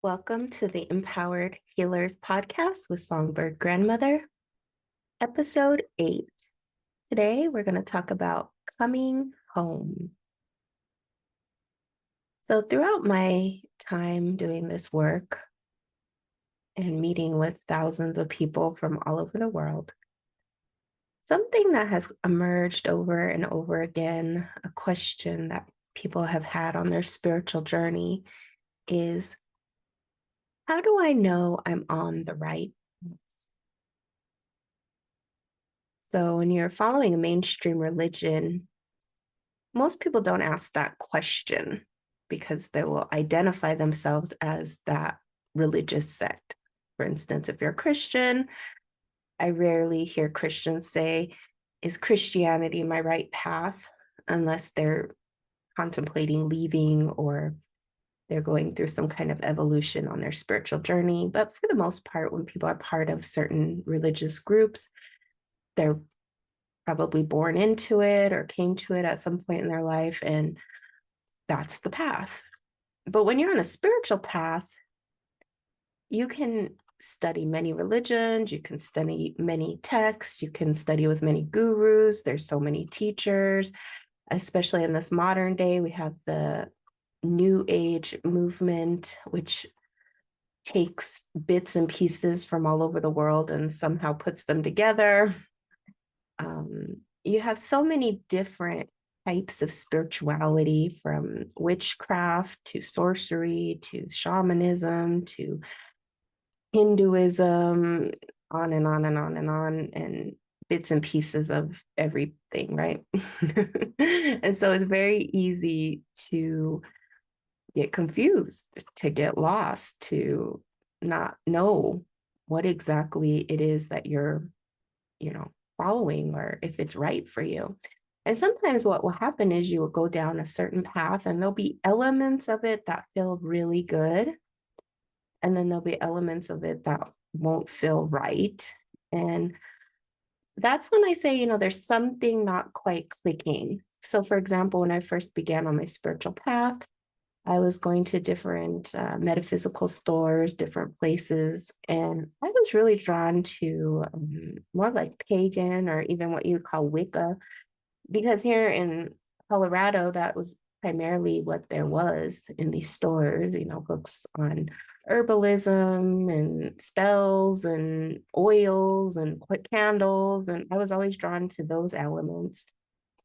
Welcome to the Empowered Healers podcast with Songbird Grandmother, episode 8. Today, we're going to talk about coming home. So, throughout my time doing this work and meeting with thousands of people from all over the world, something that has emerged over and over again, a question that people have had on their spiritual journey is, how do I know I'm on the right? So when you're following a mainstream religion, most people don't ask that question because they will identify themselves as that religious sect. For instance, if you're a Christian, I rarely hear Christians say, is Christianity my right path? Unless they're contemplating leaving or they're going through some kind of evolution on their spiritual journey. But for the most part, when people are part of certain religious groups, they're probably born into it or came to it at some point in their life, and that's the path. But when you're on a spiritual path, you can study many religions, you can study many texts, you can study with many gurus. There's so many teachers, especially in this modern day. We have the New Age movement, which takes bits and pieces from all over the world and somehow puts them together. You have so many different types of spirituality, from witchcraft to sorcery to shamanism to Hinduism, on and on and on and on, and bits and pieces of everything, right? And so it's very easy to get confused, to get lost, to not know what exactly it is that you're following, or if it's right for you. And sometimes what will happen is you will go down a certain path and there'll be elements of it that feel really good. And then there'll be elements of it that won't feel right. And that's when I say, there's something not quite clicking. So, for example, when I first began on my spiritual path, I was going to different metaphysical stores, different places, and I was really drawn to more like pagan, or even what you call Wicca, because here in Colorado, that was primarily what there was in these stores, books on herbalism and spells and oils and candles. And I was always drawn to those elements.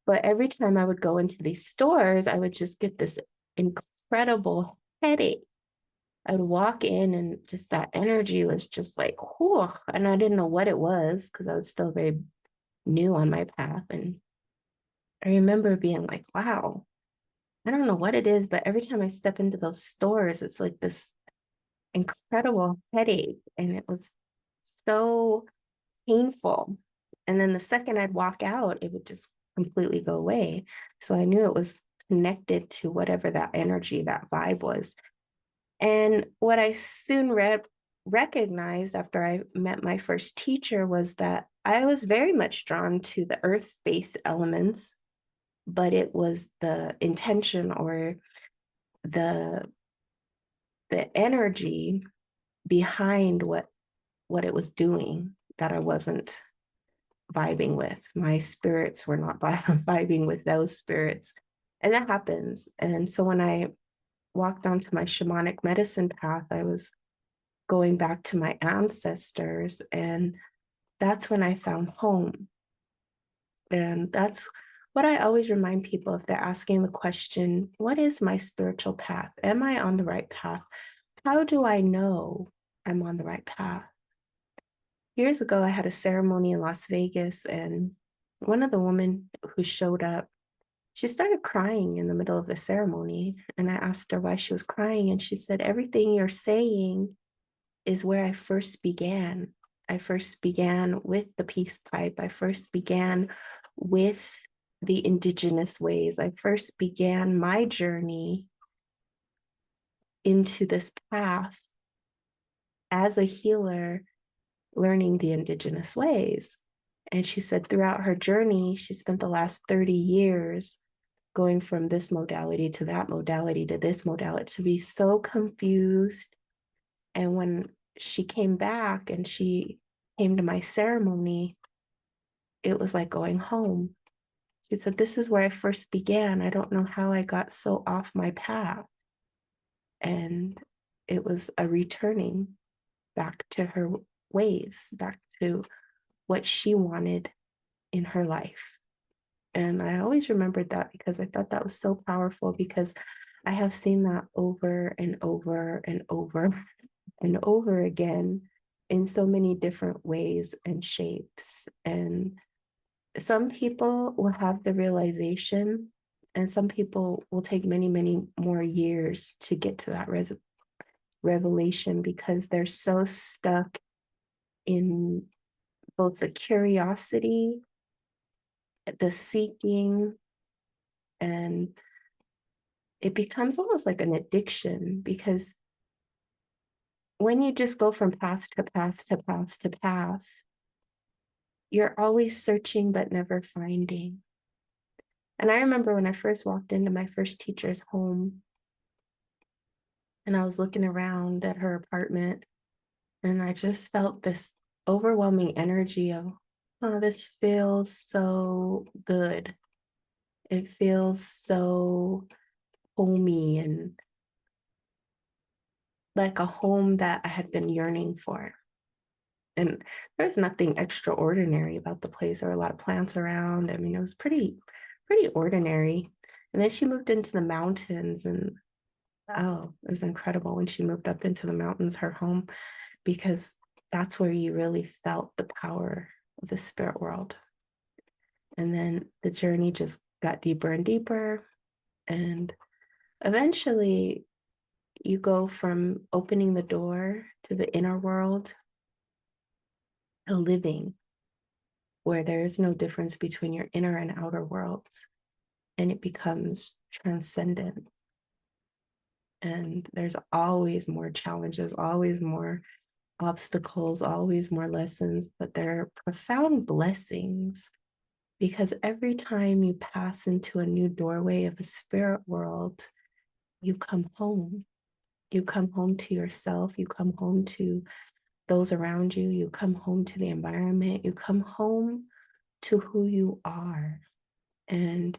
But every time I would go into these stores, I would just get this incredible headache. I would walk in and just that energy was just like, whew. And I didn't know what it was because I was still very new on my path. And I remember being like, wow, I don't know what it is, but every time I step into those stores, it's like this incredible headache. And it was so painful. And then the second I'd walk out, it would just completely go away. So I knew it was connected to whatever that energy, that vibe was. And what I soon recognized after I met my first teacher was that I was very much drawn to the earth-based elements, but it was the intention or the the energy behind what it was doing that I wasn't vibing with. My spirits were not vibing with those spirits. And that happens. And so when I walked onto my shamanic medicine path, I was going back to my ancestors. And that's when I found home. And that's what I always remind people if they're asking the question, what is my spiritual path? Am I on the right path? How do I know I'm on the right path? Years ago, I had a ceremony in Las Vegas, and one of the women who showed up, she started crying in the middle of the ceremony. And I asked her why she was crying. And she said, everything you're saying is where I first began. I first began with the peace pipe. I first began with the indigenous ways. I first began my journey into this path as a healer, learning the indigenous ways. And she said throughout her journey, she spent the last 30 years going from this modality to that modality to this modality, to be so confused And when she came back and she came to my ceremony, it was like going home. She said, "This is where I first began. I don't know how I got so off my path." And it was a returning back to her ways, back to what she wanted in her life. And I always remembered that because I thought that was so powerful, because I have seen that over and over and over and over again in so many different ways and shapes. And some people will have the realization, and some people will take many, many more years to get to that revelation, because they're so stuck in both the curiosity, the seeking, and it becomes almost like an addiction, because when you just go from path to path to path to path, you're always searching but never finding. And I remember when I first walked into my first teacher's home and I was looking around at her apartment, and I just felt this overwhelming energy of, oh, this feels so good. It feels so homey and like a home that I had been yearning for. And there's nothing extraordinary about the place. There were a lot of plants around. I mean, it was pretty ordinary. And then she moved into the mountains, and oh, it was incredible when she moved up into the mountains, her home, because that's where you really felt the power of the spirit world. And then the journey just got deeper and deeper. And eventually you go from opening the door to the inner world to living, where there is no difference between your inner and outer worlds, and it becomes transcendent. And there's always more challenges, always more obstacles, always more lessons, but they're profound blessings, because every time you pass into a new doorway of a spirit world, you come home. You come home to yourself, you come home to those around you, you come home to the environment, you come home to who you are. And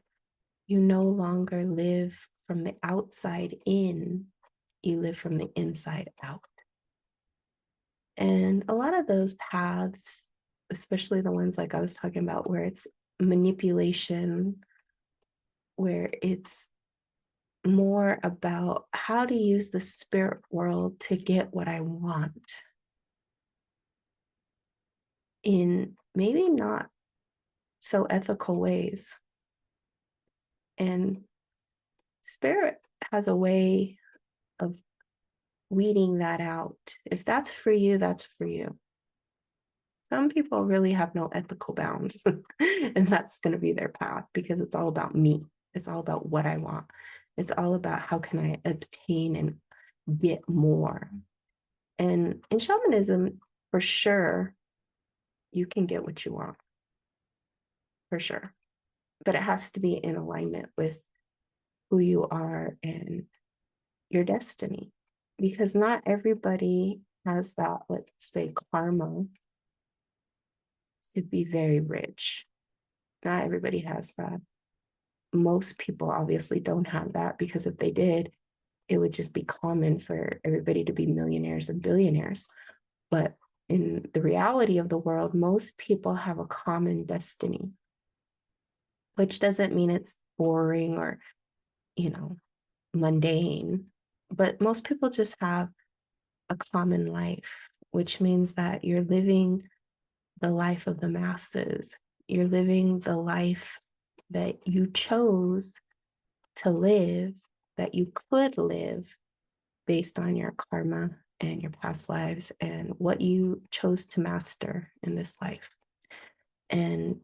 you no longer live from the outside in, you live from the inside out. And a lot of those paths, especially the ones like I was talking about, where it's manipulation, where it's more about how to use the spirit world to get what I want in maybe not so ethical ways. And spirit has a way of weeding that out. If that's for you, that's for you. Some people really have no ethical bounds, and that's going to be their path, because it's all about me. It's all about what I want. It's all about how can I obtain and get more. And in shamanism, for sure, you can get what you want, for sure. But it has to be in alignment with who you are and your destiny, because not everybody has that, let's say, karma to be very rich. Not everybody has that. Most people obviously don't have that, because if they did, it would just be common for everybody to be millionaires and billionaires. But in the reality of the world, most people have a common destiny, which doesn't mean it's boring or, you know, mundane. But most people just have a common life, which means that you're living the life of the masses. You're living the life that you chose to live, that you could live based on your karma and your past lives and what you chose to master in this life. And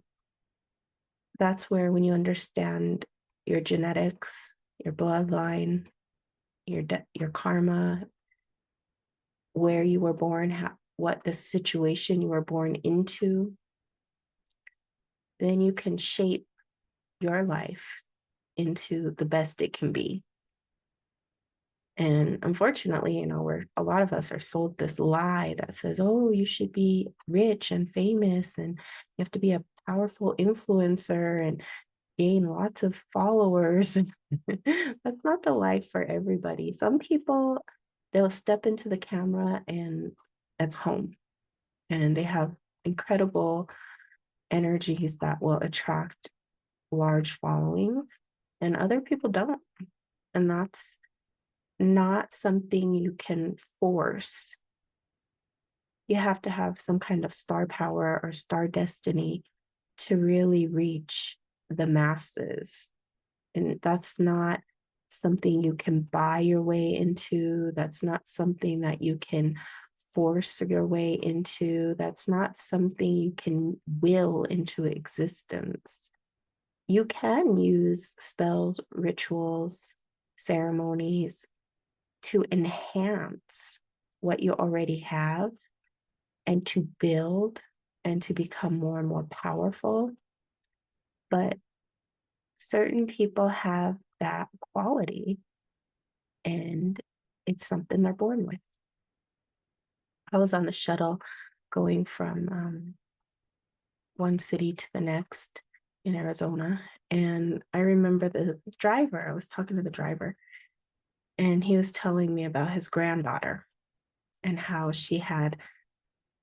that's where, when you understand your genetics, your bloodline, your karma, where you were born, what the situation you were born into, then you can shape your life into the best it can be. And unfortunately, a lot of us are sold this lie that says, oh, you should be rich and famous and you have to be a powerful influencer and gain lots of followers. And that's not the life for everybody. Some people, they'll step into the camera and that's home. And they have incredible energies that will attract large followings, and other people don't. And that's not something you can force. You have to have some kind of star power or star destiny to really reach the masses. And that's not something you can buy your way into. That's not something that you can force your way into. That's not something you can will into existence. You can use spells, rituals, ceremonies to enhance what you already have and to build and to become more and more powerful. But certain people have that quality and it's something they're born with. I was on the shuttle going from one city to the next in Arizona. And I remember the driver, I was talking to the driver, and he was telling me about his granddaughter and how she had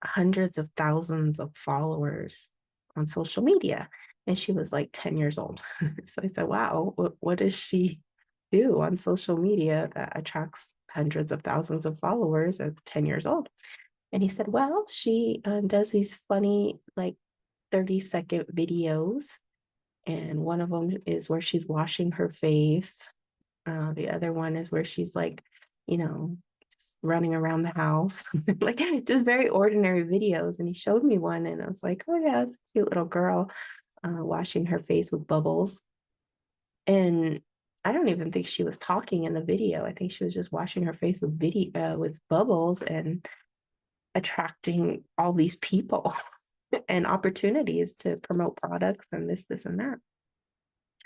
hundreds of thousands of followers on social media. And she was like 10 years old. So I said, wow, what does she do on social media that attracts hundreds of thousands of followers at 10 years old? And he said, well, she does these funny, like 30-second videos. And one of them is where she's washing her face. The other one is where she's like, just running around the house, like just very ordinary videos. And he showed me one, and I was like, oh, yeah, it's a cute little girl washing her face with bubbles. And I don't even think she was talking in the video. I think she was just washing her face with bubbles and attracting all these people and opportunities to promote products and this, and that.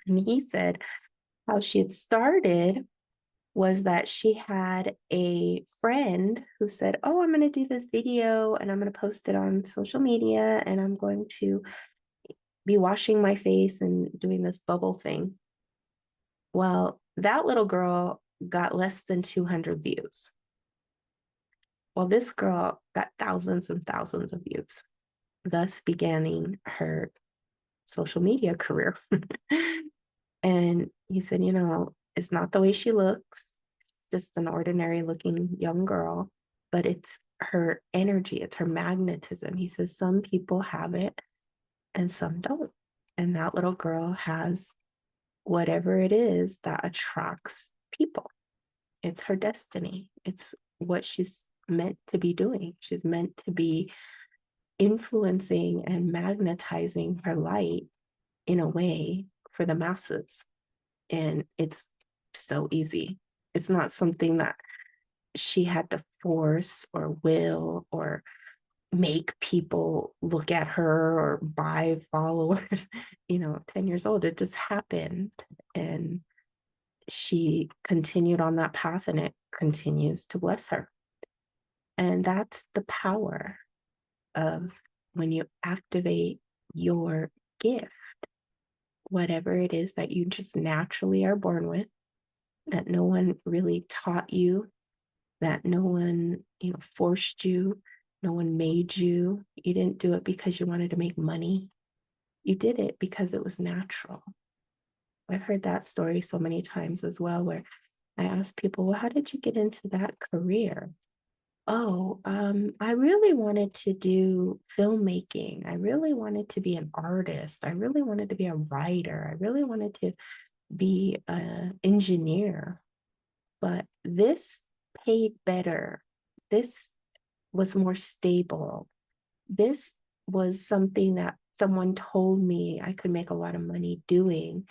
And he said how she had started was that she had a friend who said, oh, I'm going to do this video and I'm going to post it on social media and I'm going to be washing my face and doing this bubble thing. Well, that little girl got less than 200 views. Well, this girl got thousands and thousands of views, thus beginning her social media career. And he said, it's not the way she looks, just an ordinary looking young girl, but it's her energy, it's her magnetism. He says some people have it and some don't. And that little girl has whatever it is that attracts people. It's her destiny. It's what she's meant to be doing. She's meant to be influencing and magnetizing her light in a way for the masses. And it's so easy. It's not something that she had to force or will or make people look at her or buy followers. 10 years old, it just happened. And she continued on that path and it continues to bless her. And that's the power of when you activate your gift, whatever it is that you just naturally are born with, that no one really taught you, that no one, forced you, no one made you. You didn't do it because you wanted to make money. You did it because it was natural. I've heard that story so many times as well, where I ask people, well, how did you get into that career? Oh, I really wanted to do filmmaking. I really wanted to be an artist. I really wanted to be a writer. I really wanted to be an engineer. But this paid better. This was more stable. This was something that someone told me I could make a lot of money doing,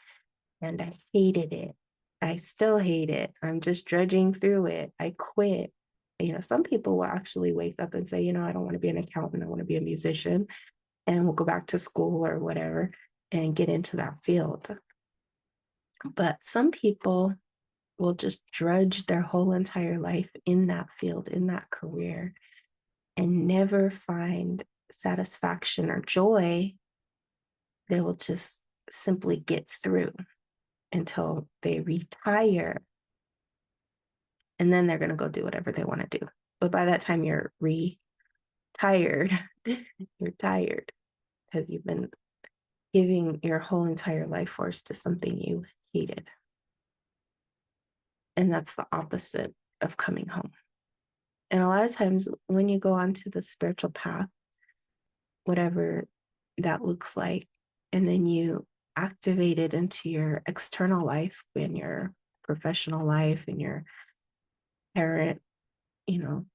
and I hated it. I still hate it. I'm just drudging through it. I quit. Some people will actually wake up and say, I don't want to be an accountant. I want to be a musician, and we'll go back to school or whatever and get into that field. But some people will just drudge their whole entire life in that field, in that career, and never find satisfaction or joy. They will just simply get through until they retire. And then they're going to go do whatever they want to do. But by that time, you're retired. You're tired because you've been giving your whole entire life force to something you hated. And that's the opposite of coming home. And a lot of times when you go onto the spiritual path, whatever that looks like, and then you activate it into your external life, in your professional life, in your parent,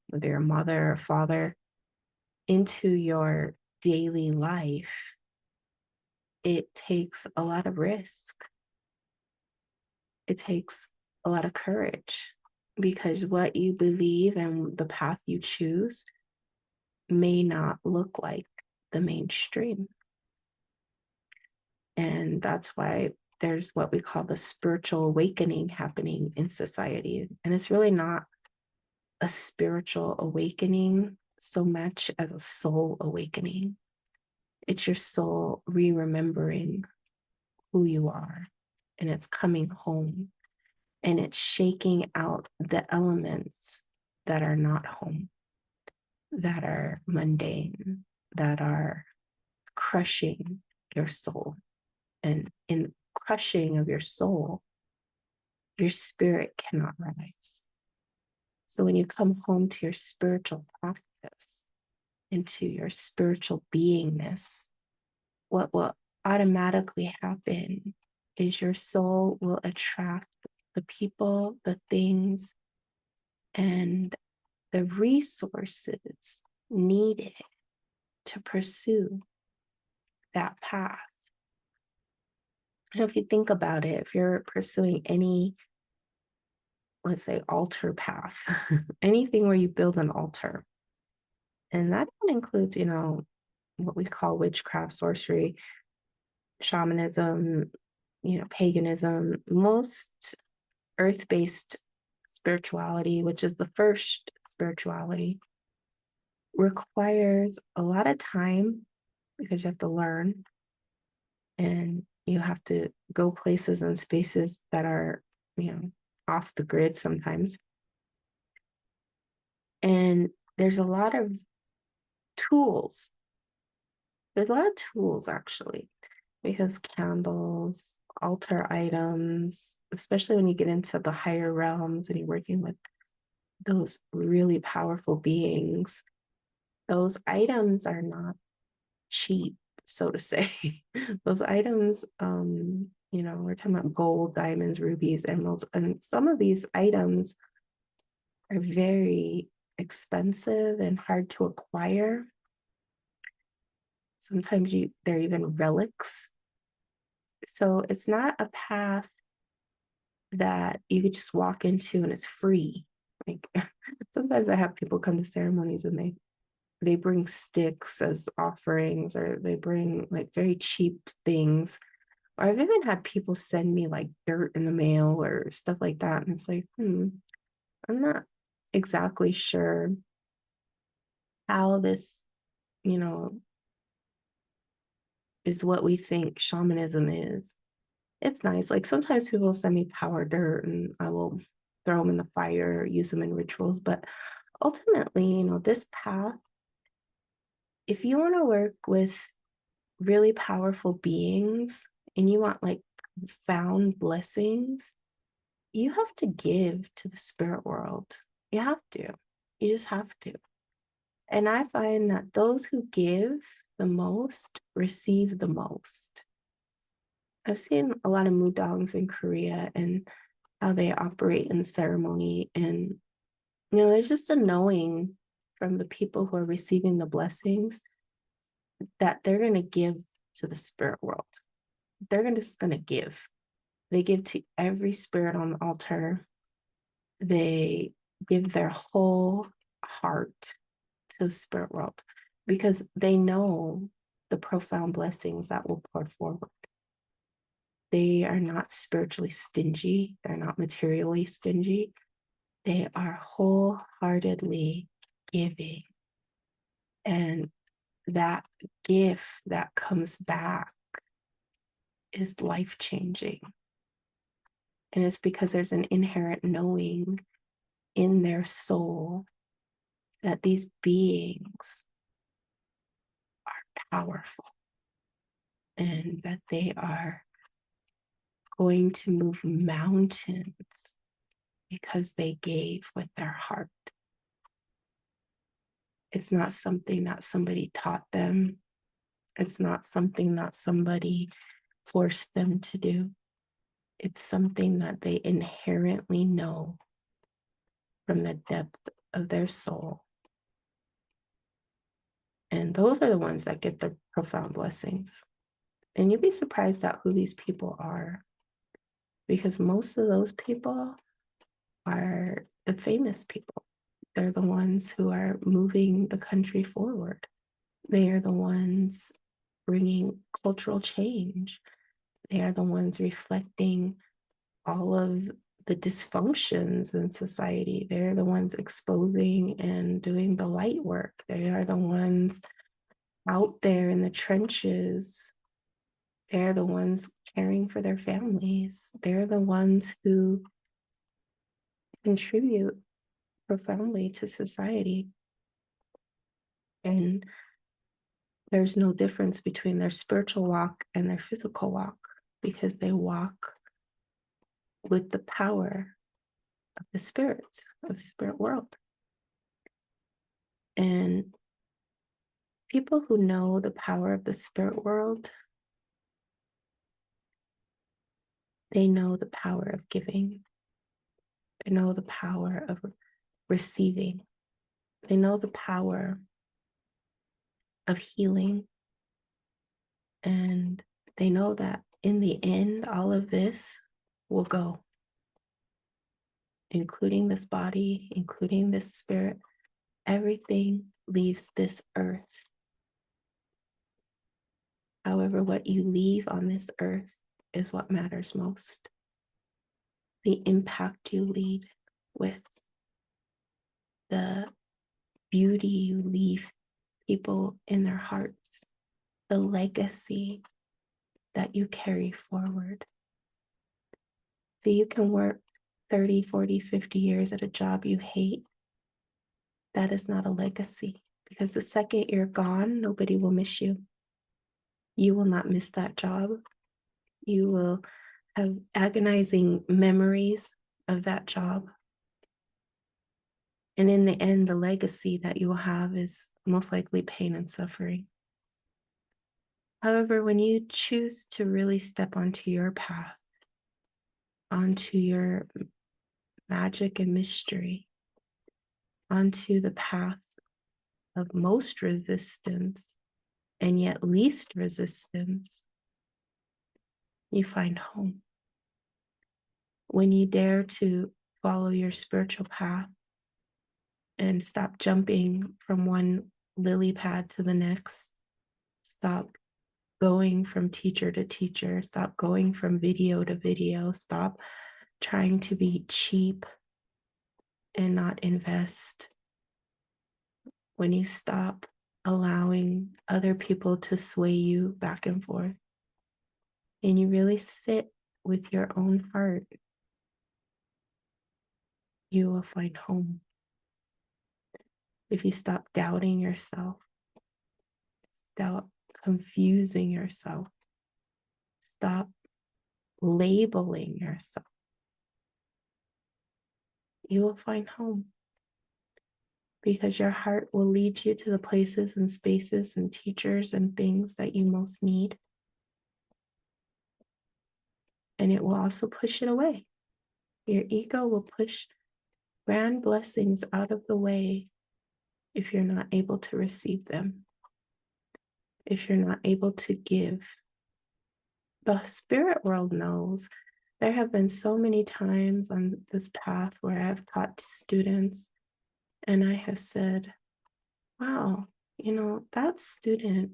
whether you're a mother or father, into your daily life, it takes a lot of risk. It takes a lot of courage, because what you believe and the path you choose may not look like the mainstream. And that's why there's what we call the spiritual awakening happening in society. And it's really not a spiritual awakening so much as a soul awakening. It's your soul re-remembering who you are, and it's coming home, and it's shaking out the elements that are not home, that are mundane, that are crushing your soul. And in the crushing of your soul, your spirit cannot rise. So when you come home to your spiritual practice, into your spiritual beingness, what will automatically happen is your soul will attract the people, the things, and the resources needed to pursue that path. And if you think about it, if you're pursuing any, let's say, altar path, anything where you build an altar, and that includes, what we call witchcraft, sorcery, shamanism, paganism, most earth-based spirituality, which is the first spirituality, requires a lot of time, because you have to learn and you have to go places and spaces that are, off the grid sometimes. And there's a lot of tools. There's a lot of tools, actually, because candles, altar items, especially when you get into the higher realms and you're working with those really powerful beings, those items are not cheap, so to say. Those items, we're talking about gold, diamonds, rubies, emeralds, and some of these items are very expensive and hard to acquire. Sometimes they're even relics. So it's not a path that you could just walk into and it's free. Like sometimes I have people come to ceremonies and they bring sticks as offerings, or they bring like very cheap things. Or I've even had people send me like dirt in the mail or stuff like that. And it's like, I'm not exactly sure how this, is what we think shamanism is. It's nice. Like sometimes people send me power dirt and I will throw them in the fire, use them in rituals. But ultimately, this path, if you want to work with really powerful beings and you want like found blessings, you have to give to the spirit world. You have to. You just have to. And I find that those who give the most receive the most. I've seen a lot of mudangs in Korea and how they operate in ceremony. And, there's just a knowing from the people who are receiving the blessings that they're going to give to the spirit world. They're just going to give. They give to every spirit on the altar. They give their whole heart to the spirit world because they know the profound blessings that will pour forward. They are not spiritually stingy. They're not materially stingy. They are wholeheartedly giving. And that gift that comes back is life-changing. And it's because there's an inherent knowing in their soul that these beings are powerful and that they are going to move mountains because they gave with their heart. It's not something that somebody taught them. It's not something that somebody forced them to do. It's something that they inherently know from the depth of their soul. And those are the ones that get the profound blessings. And you'd be surprised at who these people are, because most of those people are the famous people. They're the ones who are moving the country forward. They are the ones bringing cultural change. They are the ones reflecting all of the dysfunctions in society. They're the ones exposing and doing the light work. They are the ones out there in the trenches. They're the ones caring for their families. They're the ones who contribute profoundly to society. And there's no difference between their spiritual walk and their physical walk, because they walk with the power of the spirits, of the spirit world. And people who know the power of the spirit world, they know the power of giving. They know the power of receiving. They know the power of healing. And they know that in the end, all of this will go, including this body, including this spirit. Everything leaves this earth. However, what you leave on this earth is what matters most. The impact you lead with, the beauty you leave people in their hearts, the legacy that you carry forward. So you can work 30, 40, 50 years at a job you hate. That is not a legacy, because the second you're gone, nobody will miss you. You will not miss that job. You will have agonizing memories of that job. And in the end, the legacy that you will have is most likely pain and suffering. However, when you choose to really step onto your path, onto your magic and mystery, onto the path of most resistance and yet least resistance, you find home. When you dare to follow your spiritual path and stop jumping from one lily pad to the next, stop going from teacher to teacher, stop going from video to video, stop trying to be cheap and not invest. When you stop allowing other people to sway you back and forth, and you really sit with your own heart, you will find home. If you stop doubting yourself, stop confusing yourself, stop labeling yourself, you will find home. Because your heart will lead you to the places and spaces and teachers and things that you most need. And it will also push it away. Your ego will push grand blessings out of the way if you're not able to receive them, if you're not able to give. The spirit world knows. There have been so many times on this path where I've taught students and I have said, wow, that student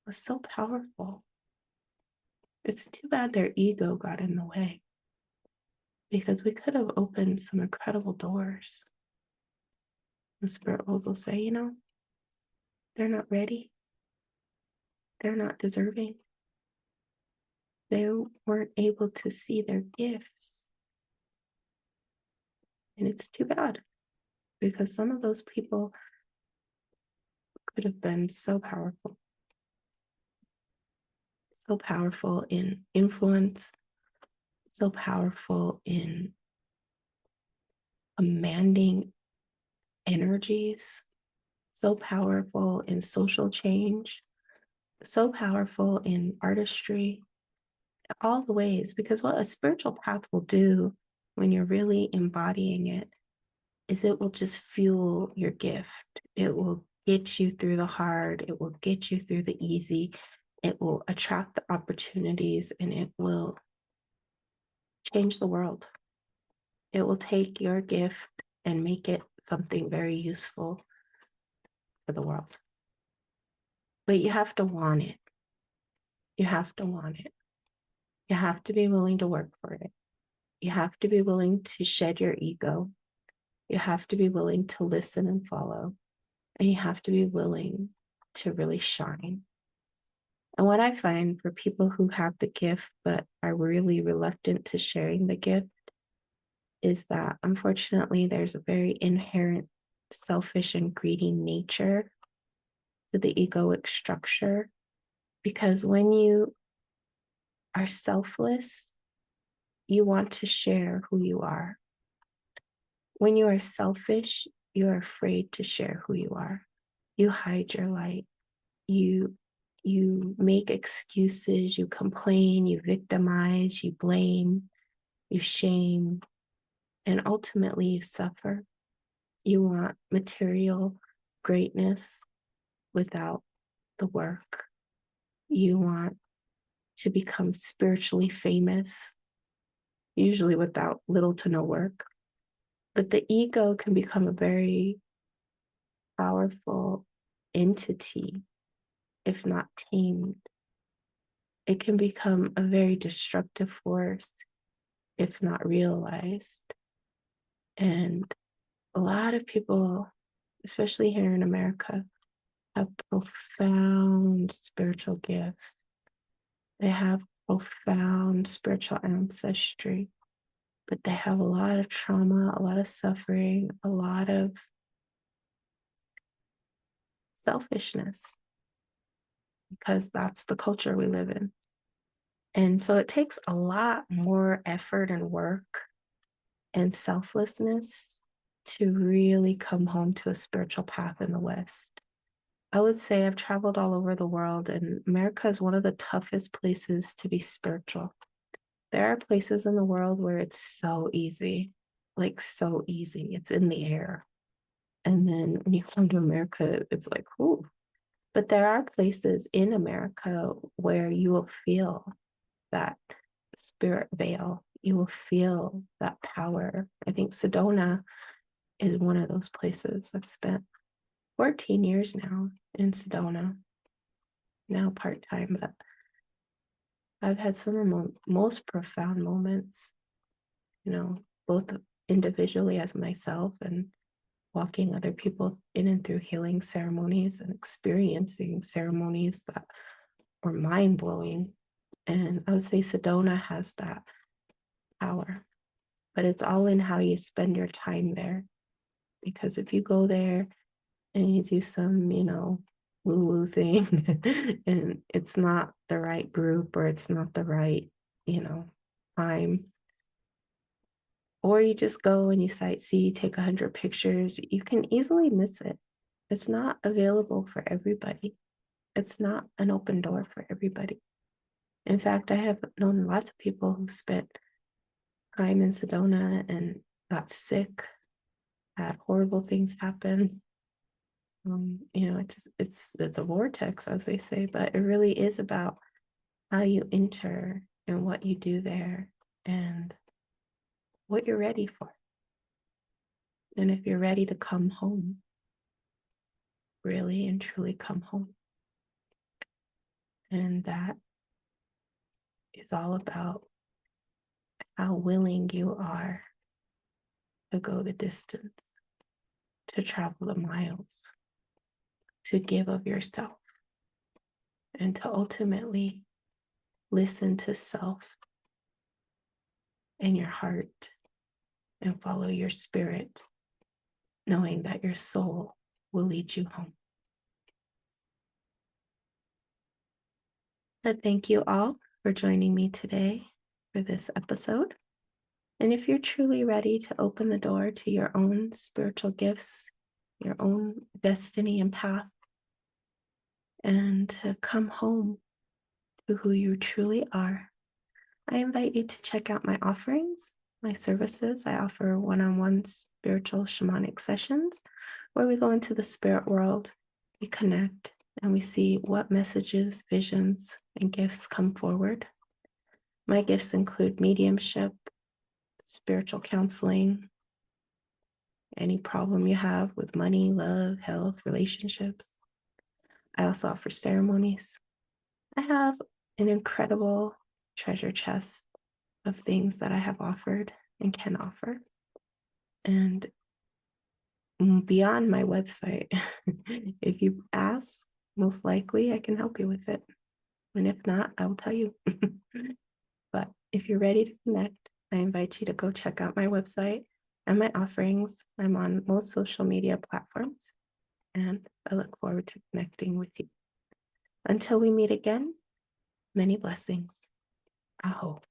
was so powerful. It's too bad their ego got in the way, because we could have opened some incredible doors. The spirit world will say, they're not ready. They're not deserving. They weren't able to see their gifts. And it's too bad, because some of those people could have been so powerful in influence, so powerful in commanding energies, so powerful in social change, so powerful in artistry, all the ways. Because what a spiritual path will do when you're really embodying it is it will just fuel your gift. It will get you through the hard. It will get you through the easy. It will attract the opportunities, and it will change the world. It will take your gift and make it something very useful for the world. But you have to want it. You have to want it. You have to be willing to work for it. You have to be willing to shed your ego. You have to be willing to listen and follow. And you have to be willing to really shine. And what I find for people who have the gift but are really reluctant to sharing the gift is that, unfortunately, there's a very inherent selfish and greedy nature to the egoic structure. Because when you are selfless, you want to share who you are. When you are selfish, you are afraid to share who you are. You hide your light. You make excuses, you complain, you victimize, you blame, you shame, and ultimately you suffer. You want material greatness without the work. You want to become spiritually famous, usually without little to no work. But the ego can become a very powerful entity if not tamed. It can become a very destructive force if not realized. And a lot of people, especially here in America, have profound spiritual gifts. They have profound spiritual ancestry, but they have a lot of trauma, a lot of suffering, a lot of selfishness, because that's the culture we live in. And so it takes a lot more effort and work and selflessness to really come home to a spiritual path in the West. I would say I've traveled all over the world, and America is one of the toughest places to be spiritual. There are places in the world where it's so easy, like so easy. It's in the air. And then when you come to America, it's like, ooh. But there are places in America where you will feel that spirit veil. You will feel that power. I think Sedona is one of those places. I've spent 14 years now in Sedona, now part-time, but I've had some of the most profound moments, both individually as myself and walking other people in and through healing ceremonies and experiencing ceremonies that were mind-blowing. And I would say Sedona has that power, but it's all in how you spend your time there. Because if you go there and you do some, woo-woo thing and it's not the right group, or it's not the right, time, or you just go and you sightsee, take 100 pictures, you can easily miss it. It's not available for everybody. It's not an open door for everybody. In fact, I have known lots of people who spent time in Sedona and got sick, had horrible things happen. It's a vortex, as they say, but it really is about how you enter and what you do there and what you're ready for. And if you're ready to come home, really and truly come home. And that is all about how willing you are to go the distance, to travel the miles, to give of yourself, and to ultimately listen to self and your heart and follow your spirit, knowing that your soul will lead you home. But thank you all for joining me today for this episode. And if you're truly ready to open the door to your own spiritual gifts, your own destiny and path, and to come home to who you truly are, I invite you to check out my offerings, my services. I offer one-on-one spiritual shamanic sessions where we go into the spirit world, we connect, and we see what messages, visions, and gifts come forward. My gifts include mediumship, spiritual counseling, any problem you have with money, love, health, relationships. I also offer ceremonies. I have an incredible treasure chest of things that I have offered and can offer. And beyond my website, if you ask, most likely I can help you with it. And if not, I will tell you. But if you're ready to connect, I invite you to go check out my website and my offerings. I'm on most social media platforms, and I look forward to connecting with you. Until we meet again, many blessings. Aho.